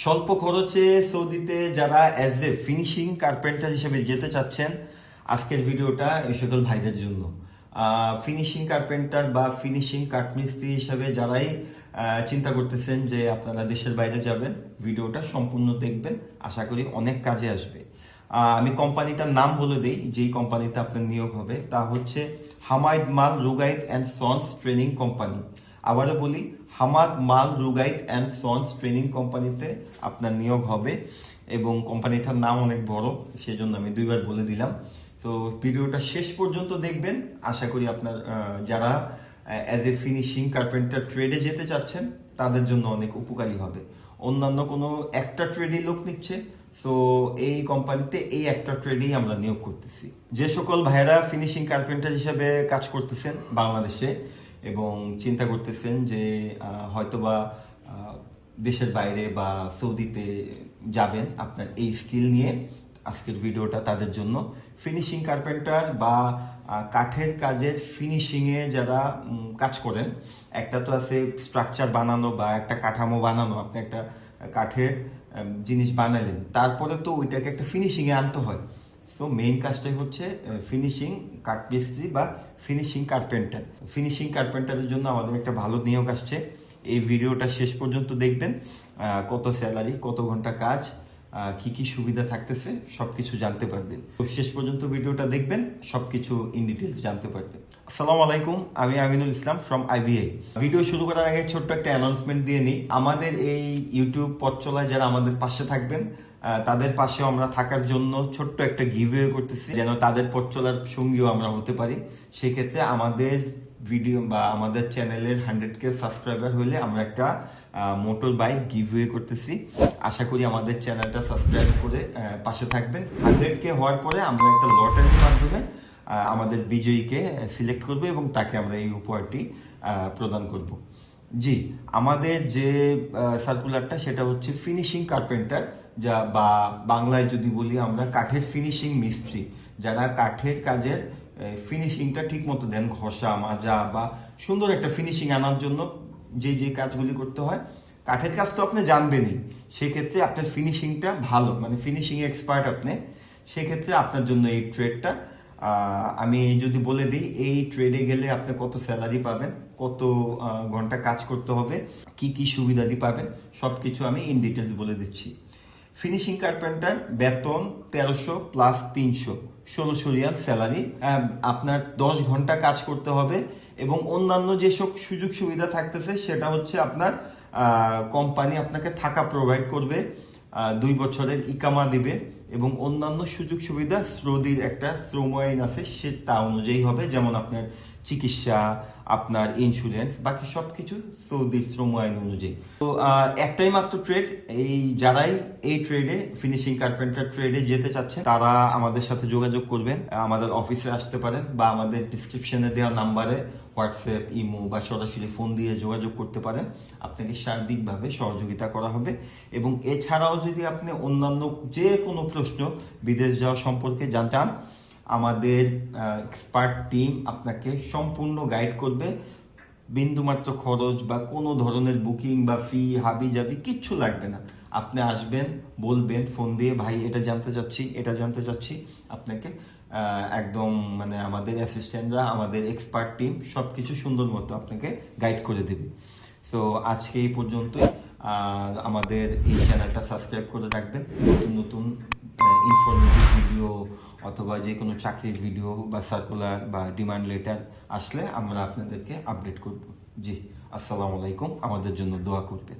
স্বল্প খরচে সৌদিতে যারা অ্যাজ এ ফিনিশিং কার্পেন্টার হিসেবে যেতে চাচ্ছেন, আজকের ভিডিওটা এই সকল ভাইদের জন্য। ফিনিশিং কার্পেন্টার বা ফিনিশিং কাঠমিস্ত্রি হিসেবে যারাই চিন্তা করতেছেন যে আপনারা দেশের বাইরে যাবেন, ভিডিওটা সম্পূর্ণ দেখবেন, আশা করি অনেক কাজে আসবে। আমি কোম্পানিটার নাম বলে দিই, যেই কোম্পানিতে আপনার নিয়োগ হবে তা হচ্ছে হামাদ মাল রুগাইত অ্যান্ড সন্স ট্রেনিং কোম্পানি। আবারও বলি, হামাদ মাল রুগাইত অ্যান্ড সন্স ট্রেনিং কোম্পানিতে আপনার নিয়োগ হবে এবং কোম্পানিটার নাম অনেক বড়, সেজন্য আমি দুইবার বলে দিলাম। তো ভিডিওটা শেষ পর্যন্ত দেখবেন, আশা করি আপনার যারা অ্যাজ এ ফিনিশিং কার্পেন্টার ট্রেডে যেতে চাচ্ছেন তাদের জন্য অনেক উপকারী হবে। অন্যান্য কোনো একটা ট্রেডই লোক নিচ্ছে, সো এই কোম্পানিতে এই একটা ট্রেডেই আমরা নিয়োগ করতেছি। যে সকল ভাইয়েরা ফিনিশিং কার্পেন্টার হিসেবে কাজ করতেছেন বাংলাদেশে এবং চিন্তা করতেছেন যে হয়তোবা দেশের বাইরে বা সৌদিতে যাবেন আপনার এই স্কিল নিয়ে, আজকের ভিডিওটা তাদের জন্য। ফিনিশিং কার্পেন্টার বা কাঠের কাজের ফিনিশিংয়ে যারা কাজ করেন, একটা তো আছে স্ট্রাকচার বানানো বা একটা কাঠামো বানানো, আপনি একটা কাঠের জিনিস বানালেন, তারপরে তো ওইটাকে একটা ফিনিশিংয়ে আনতে হয়। সো মেইন কাজটাই হচ্ছে ফিনিশিং কাঠমিস্ত্রি বা ফিনিশিং কার্পেন্টার। ফিনিশিং কার্পেন্টারের জন্য আমাদের একটা ভালো নিয়োগ আসছে। এই ভিডিওটা শেষ পর্যন্ত দেখবেন, কত স্যালারি, কত ঘন্টা কাজ, কি কি সুবিধা থাকতেছে সবকিছু জানতে পারবেন। তো শেষ পর্যন্ত ভিডিওটা দেখবেন, সবকিছু ইন ডিটেলস জানতে পারবেন। আসসালামু আলাইকুম, আমি Aminul Islam from IBI. Video শুরু করার আগে ছোট্ট একটা অ্যানাউন্সমেন্ট দিয়ে নিই। আমাদের এই ইউটিউব পথ চলায় যারা আমাদের পাশে থাকবেন, তাদের পাশে আমরা থাকার জন্য ছোট্ট একটা গিভওয়ে করতেছি, যেন তাদের পথ চলার সঙ্গীও আমরা হতে পারি। সেক্ষেত্রে আমাদের ভিডিও বা আমাদের চ্যানেলের 100K সাবস্ক্রাইবার হলে আমরা একটা মোটর বাইক গিভওয়ে করতেছি। আশা করি আমাদের চ্যানেলটা সাবস্ক্রাইব করে পাশে থাকবেন। 100K হওয়ার পরে আমরা একটা লটারির মাধ্যমে আমাদের বিজয়ীকে সিলেক্ট করব এবং তাকে আমরা এই উপহারটি প্রদান করব। জি, আমাদের যে সার্কুলারটা সেটা হচ্ছে ফিনিশিং কার্পেন্টার, যা বা বাংলায় যদি বলি আমরা কাঠের ফিনিশিং মিস্ত্রি, যারা কাঠের কাজের ফিনিশিংটা ঠিক মতো দেন, ঘষা মাজা বা সুন্দর একটা ফিনিশিং আনার জন্য যে যে কাজগুলি করতে হয়। কাঠের কাজ তো আপনি জানবেনই, সেক্ষেত্রে আপনার ফিনিশিংটা ভালো, মানে ফিনিশিং এক্সপার্ট আপনি, সেক্ষেত্রে আপনার জন্য এই ট্রেডটা। আমি যদি বলে দিই, এই ট্রেডে গেলে আপনি কত স্যালারি পাবেন, কত ঘন্টা কাজ করতে হবে, কি কি সুবিধাদি পাবেন, সব কিছু আমি ইন ডিটেলস বলে দিচ্ছি। ফিনিশিং কার্পেন্টার বেতন 1300 প্লাস 300, 1600 রিয়াল স্যালারি। আপনার 10 ঘন্টা কাজ করতে হবে এবং অন্যান্য যেসব সুযোগ সুবিধা থাকতেছে সেটা হচ্ছে আপনার কোম্পানি আপনাকে থাকা প্রোভাইড করবে, 2 বছরের ইকামা দিবে এবং অন্যান্য সুযোগ সুবিধা সৌদির একটা শ্রম আইন আছে, সে তা অনুযায়ী হবে। যেমন আপনার চিকিৎসা, আপনার ইন্স্যুরেন্স, বাকি সবকিছু সৌদির শ্রম আইন অনুযায়ী। তো একটাই মাত্র ট্রেড, এই যারাই এই ট্রেডে ফিনিশিং কার্পেন্টার ট্রেডে যেতে চাচ্ছেন তারা আমাদের সাথে যোগাযোগ করবেন। আমাদের অফিসে আসতে পারেন বা আমাদের ডিসক্রিপশনে দেওয়া নাম্বারে হোয়াটসঅ্যাপ, ইমো বা সরাসরি ফোন দিয়ে যোগাযোগ করতে পারেন। আপনাকে সার্বিকভাবে সহযোগিতা করা হবে এবং এছাড়াও যদি আপনি অন্যান্য যে কোনো প্রশ্ন বিদেশ যাওয়া সম্পর্কে জানতে চান, আমাদের এক্সপার্ট টিম আপনাকে সম্পূর্ণ গাইড করবে। বিন্দুমাত্র খরচ বা কোনো ধরনের বুকিং বা ফি হাবি জাবি কিচ্ছু লাগবে না। আপনি আসবেন, বলবেন ফোন দিয়ে, ভাই এটা জানতে চাচ্ছি, এটা জানতে চাচ্ছি, আপনাকে একদম মানে আমাদের অ্যাসিস্ট্যান্টরা, আমাদের এক্সপার্ট টিম সব কিছু সুন্দর মতো আপনাকে গাইড করে দেবে। সো আজকে এই পর্যন্তই। আমাদের এই চ্যানেলটা সাবস্ক্রাইব করে রাখবেন। নতুন নতুন ইনফরমেটিভ ভিডিও অথবা যে কোনো চাকরির ভিডিও বা সার্কুলার বা ডিমান্ড লেটার আসলে আমরা আপনাদেরকে আপডেট করব। জি, আসসালামু আলাইকুম, আমাদের জন্য দোয়া করবেন।